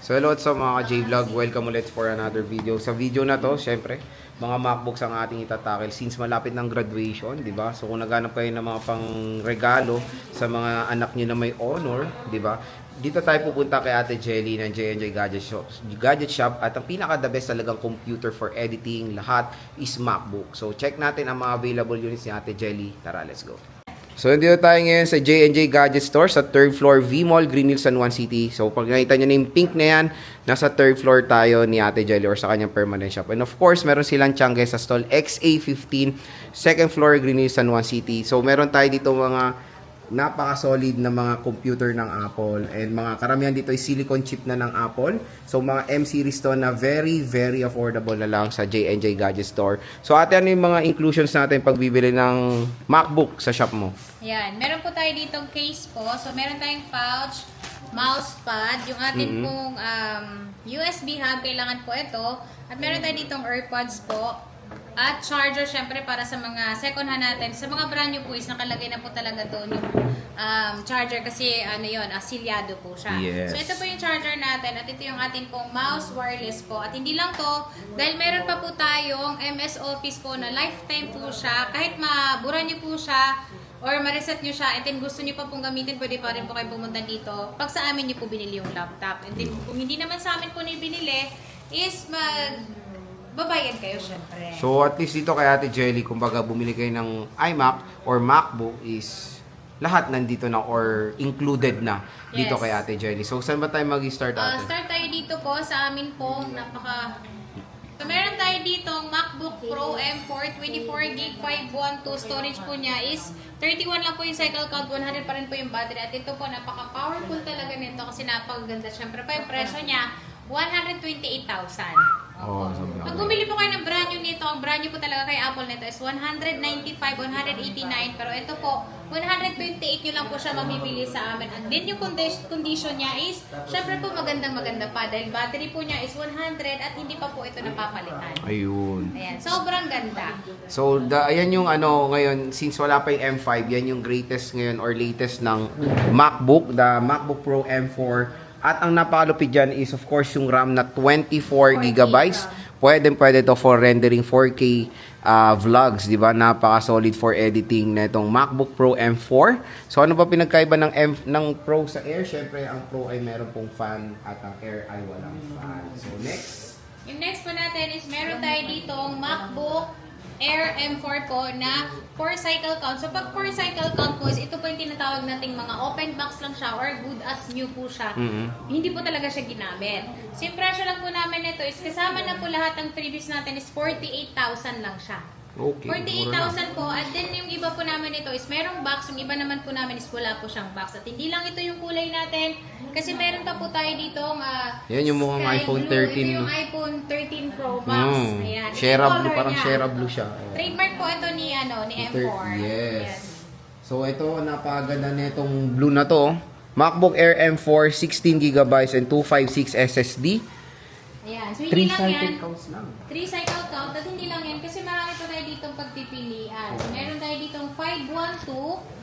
So hello sa mga J-Vlog, welcome ulit for another video. Sa video na to, syempre, mga MacBooks ang ating itatakil since malapit ng graduation, di ba? So kung naghanap kayo ng mga pang-regalo sa mga anak niyo na may honor, di ba? Dito tayo pupunta kay Ate Jelly ng J&J Gadget Shop at ang pinaka-the best talagang computer for editing, lahat is MacBook. So check natin ang mga available units ni Ate Jelly. Tara, let's go. So, dito tayo ngayon sa J&J Gadget Store sa 3rd floor, V-Mall, Green Hills, San Juan City. So, pag nakita nyo na yung pink na yan, nasa 3rd floor tayo ni Ate Jelly or sa kanyang permanent shop. And of course, meron silang tiyangge sa stall XA15, 2nd floor, Green Hills, San Juan City. So, meron tayo dito mga napaka-solid na mga computer ng Apple. And mga karamihan dito ay silicon chip na ng Apple. So, mga M-series to na very, very affordable na lang sa J&J Gadget Store. So, ate, ano yung mga inclusions natin pag bibili ng MacBook sa shop mo? Yan. Meron po tayo ditong case po. So, meron tayong pouch, mousepad, yung atin pong USB hub, kailangan po ito. At meron tayo ditong AirPods po. At charger, syempre, para sa mga second hand natin. Sa mga brand new po is nakalagay na po talaga doon yung charger kasi ano yun, asilyado po siya. Yes. So, ito po yung charger natin at ito yung atin pong mouse wireless po. At hindi lang to, dahil meron pa po tayong MS Office po na lifetime po siya. Kahit mabura nyo po siya or ma-reset nyo siya, and then gusto nyo pa pong gamitin, pwede pa rin po kayo pumunta dito. Pag sa amin nyo po binili yung laptop. And then kung hindi naman sa amin po nyo binili, is babayad kayo syempre. So, at least dito kay Ate Jelly, kumbaga bumili kayo ng iMac or MacBook is lahat nandito na or included na dito Yes. kay Ate Jelly. So, saan ba tayo mag-start, Ate? Start tayo dito po sa amin pong So, meron tayo dito MacBook Pro M4, 24GB 512 storage po niya is 31 lang po yung cycle count, 100 pa rin po yung battery. At ito po, napaka-powerful talaga nito kasi napakaganda. Siyempre pa yung presyo niya, 128,000. Oh, sobrang Pag bumili po kayo ng brand new nito, ang brand new po talaga kay Apple nito is 195, 189. Pero ito po, 128 nyo lang po siya mamibili sa amin. And then yung condition niya is, syempre po magandang-maganda pa. Dahil battery po niya is 100 at hindi pa po ito napapalitan. Ayun. Ayan, sobrang ganda. So, ayan yung ano ngayon, since wala pa yung M5, yan yung greatest ngayon or latest ng MacBook, the MacBook Pro M4. At ang napakalupit dyan is of course yung RAM na 24 gigabytes. Pwede to for rendering 4K vlogs, di ba? Napaka-solid for editing na itong MacBook Pro M4. So, ano ba pinagkaiba ng Pro sa Air? Syempre, ang Pro ay meron pong fan at ang Air ay walang fan. So, next. Yung next po natin is meron tayo ditong MacBook Air M4 po na 4 cycle count. So, pag 4 cycle count po is ito po yung tinatawag nating mga open box lang siya or good as new po siya. Hindi po talaga siya ginamit. So, yung presyo lang po namin nito is kasama na po lahat ng freebies natin is 48,000 lang siya. Okay. 48,000 po. At then yung iba po namin ito is merong box. Yung iba naman po namin is wala po siyang box. At hindi lang ito yung kulay natin. Kasi meron pa po tayo dito yan yung mukhang iPhone 13. Ito yung iPhone 13 Pro Max. Ayan. Shera Ito blue, color parang niya. Shera blue siya. Oh. Trademark po ito ni M4. Yes. So ito napakaganda nitong blue na to. MacBook Air M4 16GB and 256 SSD. Ayan. So hindi lang yan. counts lang. 3 cycle count. At hindi lang yan. Kasi marami pa tayo ditong pagpipilian. So meron tayo ditong 512.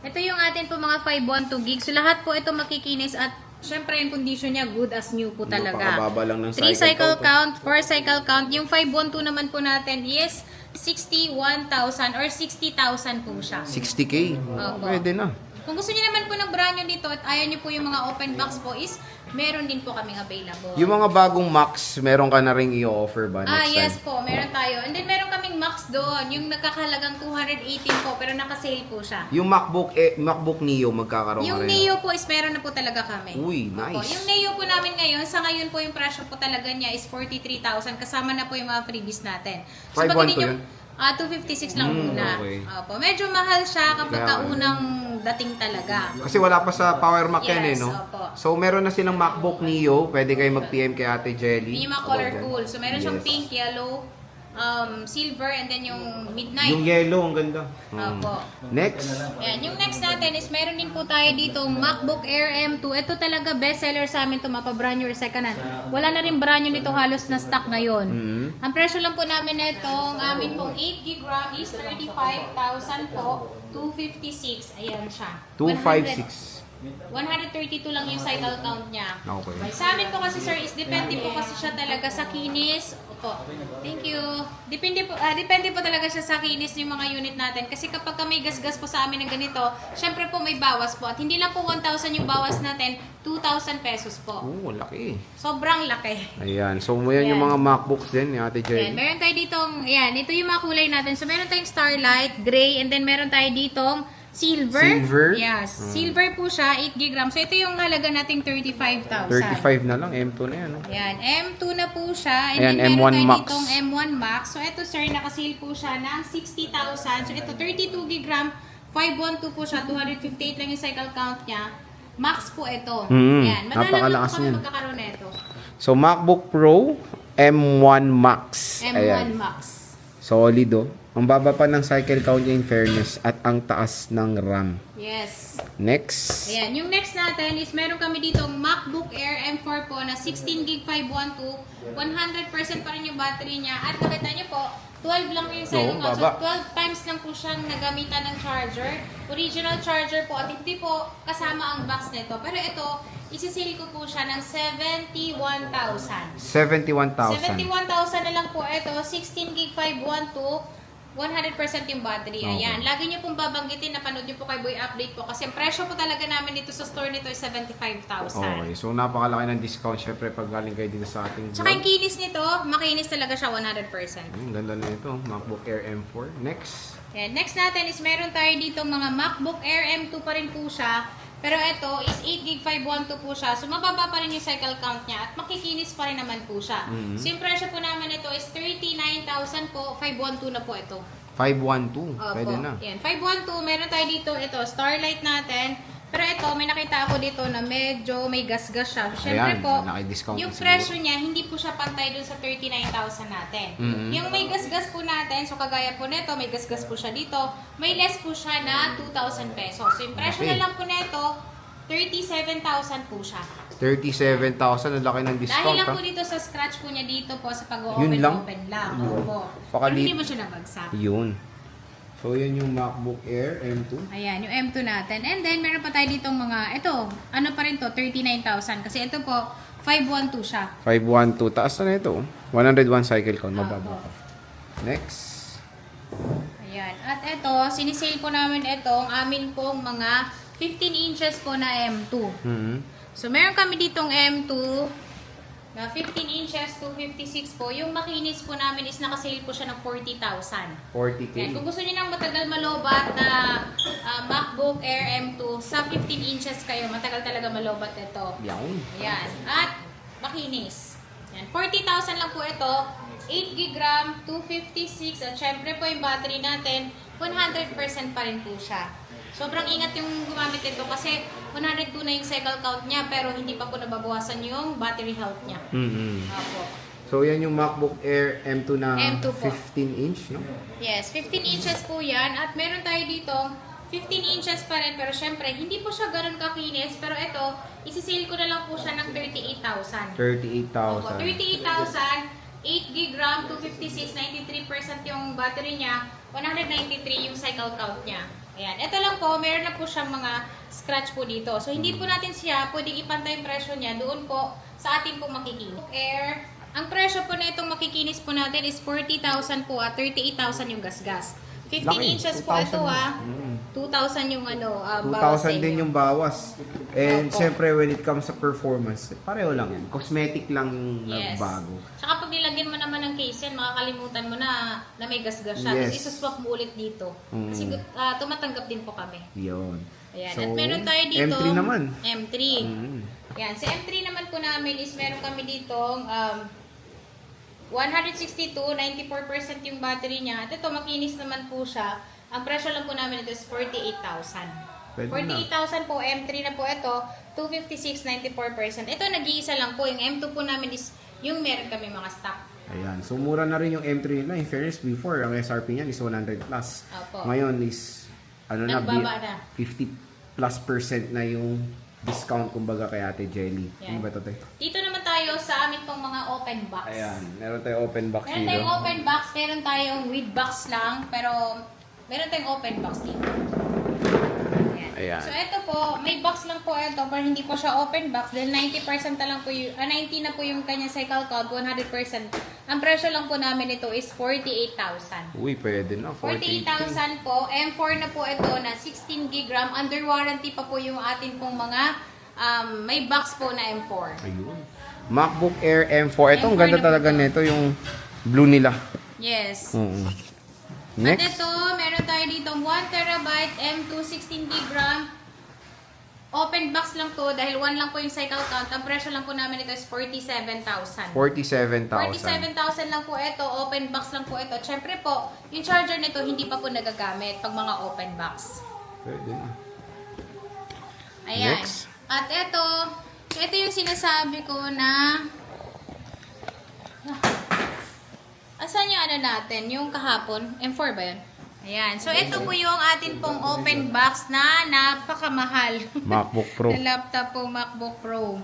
Ito yung atin po mga 512 gigs. So lahat po ito makikinis at syempre yung condition niya good as new po talaga. Napakababa lang ng 3 cycle count, 4 cycle count. Yung 512 naman po natin is 61,000 or 60,000 po siya. 60K. Opo. Pwede na. Kung gusto niyo naman po ng brand new dito at ayaw niyo po yung mga open box po is meron din po kaming available. Yung mga bagong Macs, meron ka na ring i-offer ba next yes time? po, meron tayo. And then meron kaming Max doon, yung nagkakahalagang 218 po pero naka-sale po siya. Yung MacBook Neo magkakaroon Yung ka rin. Neo po is meron na po talaga kami. Uy, nice. Opo. Yung Neo po namin ngayon, sa ngayon po yung presyo po talaga niya is 43,000 kasama na po yung mga freebies natin. So 512 pag hindi yun? 256 lang muna. Okay. Opo. Medyo mahal siya kapag Kaya, kaunang dating talaga. Kasi wala pa sa Power Mac yan Yes, no? opo. So meron na silang MacBook Neo. Pwede kayo mag-PM kay Ate Jelly. Yung mga colorful. So meron siyang Yes. pink, yellow, silver, and then yung midnight. Yung yellow, ang ganda. Opo. Next. Ayan, yung next natin is meron din po tayo dito MacBook Air M2. Ito talaga bestseller sa amin ito, mapa-brand new or second hand. Wala na rin brand new nito halos na stock ngayon. Ang presyo lang po namin nito, ang amin pong 8GB RAM is 35,000 po, 256. Ayan siya. 256. 132 lang yung cycle count niya. Okay. Sa amin po kasi sir is depende po kasi siya talaga sa kinis. Opo. Thank you. Depende po talaga siya sa kinis ng mga unit natin. Kasi kapag may gas-gas po sa amin ng ganito, syempre po may bawas po. At hindi lang po 1,000 yung bawas natin, 2,000 pesos po. Oh, laki. Sobrang laki. Ayan. So, yan yung mga MacBooks din ni Ate Ayan, Jelly. meron tayo ditong, ayan, ito yung mga kulay natin. So, meron tayong Starlight, Gray, and then meron tayo ditong Silver. Silver? Yes. Silver po siya, 8 GB RAM. So, ito yung halaga nating 35,000. 35 na lang. M2 na yan. Oh. Ayan, M2 na po siya. And Ayan, then, M1 meron tayo Max. ditong M1 Max. So, ito sir, nakasale po siya ng 60,000. So, ito 32 GB RAM, 512 po siya, 258 lang yung cycle count niya. Max po ito. Ayan, madalang Napakalakas po kami niyan. magkakaroon na ito. So, MacBook Pro, M1 Max. M1 Ayan. Max. Solid, oh. Ang baba pa ng cycle count niya in fairness at ang taas ng RAM. Yes. Next. Ayan, yung next natin is meron kami dito MacBook Air M4 po na 16GB 512. 100% pa rin yung battery niya. At nakita niyo po, 12 lang yung cycle count. So, baba. 12 times lang po siyang nagamitan ng charger. Original charger po at hindi po kasama ang box nito. Pero ito, isisale ko po siya ng 71,000. 71,000. 71,000 na lang po ito. 16GB 512. 100% yung battery. Ayan. Lagi niyo pong babanggitin na panood niyo po kay Boy Update po. Kasi ang presyo po talaga namin dito sa store nito is 75,000. Okay, so napakalaki ng discount syempre pag galing kayo dito sa ating Tsaka yung vlog. kinis nito, makinis talaga siya 100%. Ang ganda na ito, MacBook Air M4. Next. Ayan. Next natin is meron tayo dito mga MacBook Air M2 pa rin po siya. Pero ito is 8GB 512 po siya. So mababa pa rin yung cycle count niya at makikinis pa rin naman po siya. So yung presyo po namin ito is 39,000 po. 512 na po ito. 512, Opo. pwede na. Yan. 512, meron tayo dito, ito, Starlight natin. Pero ito, may nakita ako dito na medyo may gas-gas siya. Siyempre Ayan, po, naki-discount yung na siguro. presyo niya, hindi po siya pantay dun sa 39,000 natin. Yung may gas-gas po natin, so kagaya po nito, may gas-gas po siya dito, may less po siya na 2,000 pesos. So yung presyo Okay. na lang po nito, 37,000 po siya. 37,000, ang laki ng discount. Dahil lang ha? po dito sa scratch po niya dito po sa Yun lang? pag-open lang. Yun. Opo. Pakali- Pero hindi mo siya nabagsak. Yun. So, yan yung MacBook Air M2. Ayan, yung M2 natin. And then, meron pa tayo ditong mga, ito, ano pa rin to, 39,000. Kasi ito po, 512 siya. 512. Taas na ito. 101 cycle count. Mababa pa. Next. Ayan. At ito, sinisale po namin itong amin pong mga 15 inches po na M2. So, meron kami ditong M2 na 15 inches to 56 po. Yung makinis po namin is nakasale po siya ng 40,000. 40K. Ayan, kung gusto niyo ng matagal malobat na MacBook Air M2, sa 15 inches kayo, matagal talaga malobat ito. Yan. Ayan. At makinis. Ayan. 40,000 lang po ito. 8GB RAM, 256. At syempre po yung battery natin, 100% pa rin po siya. Sobrang ingat yung gumamit ito kasi 102 na yung cycle count niya pero hindi pa po nababawasan yung battery health niya. Opo. So, yan yung MacBook Air M2 na M2 po. 15 inch, no? Yes, 15 inches po yan. At meron tayo dito, 15 inches pa rin. Pero syempre, hindi po siya ganun kakinis. Pero ito, isisale ko na lang po siya ng 38,000. 38,000. Opo, 38,000, 8GB RAM, 256, 93% yung battery niya, 193 yung cycle count niya. Ayan, ito lang po, meron na po siyang mga scratch po dito. So, hindi po natin siya pwedeng ipantay yung presyo niya doon po sa ating pong makikinis. Air, ang presyo po na itong makikinis po natin is 40,000 po at 38,000 yung gasgas. 15 Laki, inches po ito 2,000 yung bawas sa 2,000 din inyo. yung bawas. And Opo. syempre, when it comes sa performance, pareho lang yan. Cosmetic lang yung Yes. nagbago. Tsaka pag nilagyan mo naman ng case yan, makakalimutan mo na may gasgas siya. Yes. Tapos isuswap mo ulit dito. Kasi tumatanggap din po kami. Yun. Ayan. So, At meron tayo dito. M3 naman. M3. Ayan. Sa M3 naman po namin is meron kami ditong 162, 94% yung battery niya. At ito, makinis naman po siya. Ang presyo lang po namin ito is 48,000. Pwede 48,000 po, M3 na po ito, 256, 94%. Ito, nag-iisa lang po. Yung M2 po namin is yung meron kami mga stock. Ayan. So, mura na rin yung M3 na. In fairness, before, ang SRP niyan is 100 plus. Opo. Ngayon is, ano na, Nagbaba na. 50 plus % na yung discount, kumbaga, kay Ate Jelly. Yan. Ano ba ito, te? Dito naman tayo sa amin pong mga open box. Ayan. Meron tayo open box Meron dito. tayong open box, meron tayong with box lang, pero meron tayong open box dito. Ayan. Ayan. So, ito po, may box lang po ito, pero hindi po siya open box. Dahil 90% na lang po yung, 90 na po yung kanyang cycle count, 100%. Ang presyo lang po namin ito is 48,000. Uy, pwede na. 48,000 po. M4 na po ito na 16 gig RAM. Under warranty pa po yung atin pong mga may box po na M4. Ayun. MacBook Air M4. Ito, ang M4 ganda na po talaga to. nito, yung blue nila. Yes. Oo. At Next. ito, meron tayo dito 1TB M2 16 gig RAM. Open box lang to dahil 1 lang po yung cycle count. Ang presyo lang po namin ito is 47,000. 47,000. 47,000 lang po ito. Open box lang po ito. Siyempre po, yung charger nito hindi pa po nagagamit pag mga open box. Pwede na. Ayan. Next. At ito yung sinasabi ko na asan yung ano natin? Yung kahapon? M4 ba yun? Ayan. So, ito po yung atin pong open box na napakamahal. MacBook Pro. na laptop po, MacBook Pro.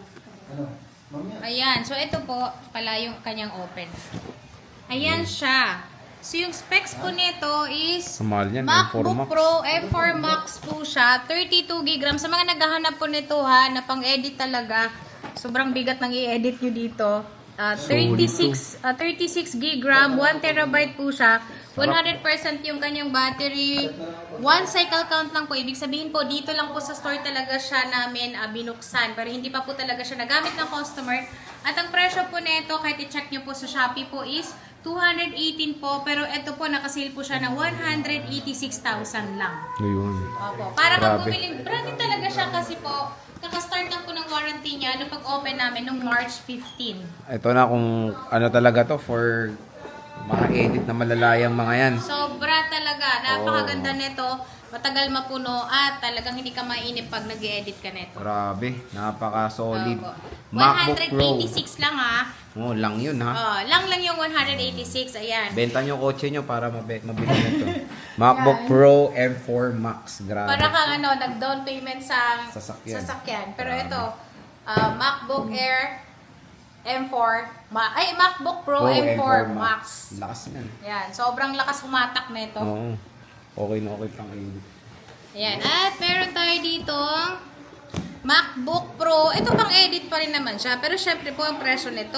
Ayan. So, ito po pala yung kanyang open. Ayan siya. So, yung specs po nito is Kamahal yan, M4 MacBook Max. Pro M4 Max po siya. 32 gig RAM. Sa mga naghahanap po nito ha, na pang-edit talaga, sobrang bigat ng i-edit nyo dito. 36 gig RAM, 1 terabyte po siya. 100% yung kanyang battery. 1 cycle count lang po. Ibig sabihin po, dito lang po sa store talaga siya namin binuksan. Pero hindi pa po talaga siya nagamit ng customer. At ang presyo po nito, kahit i-check nyo po sa Shopee po is 218 po. Pero ito po, nakasale po siya ng 186,000 lang. Ayun. Opo. Para Grabe. pag bumili, branded talaga siya kasi po, kakastart lang po ng warranty niya nung pag-open namin nung March 15. Ito na kung ano talaga to for mga edit na malalayang mga yan. Sobra talaga. Napakaganda nito. Matagal mapuno at talagang hindi ka mainip pag nag-edit ka nito. Grabe, napaka-solid. Opo. MacBook Pro. 186 lang ha. Oh, lang yun ha. Oh, lang yung 186. Ayan. Benta nyo kotse nyo para mabili nito. MacBook Pro M4 Max. Grabe. Para kang nag-down payment sa Sasakyan. Pero Grabe. ito, MacBook Air M4, MacBook Pro M4 Max. Lakas yan. Yan, sobrang lakas humatak nito. Oo. Okay na okay pang edit. Ayan, at meron tayo dito MacBook Pro. Ito pang edit pa rin naman siya. Pero syempre po ang presyo nito,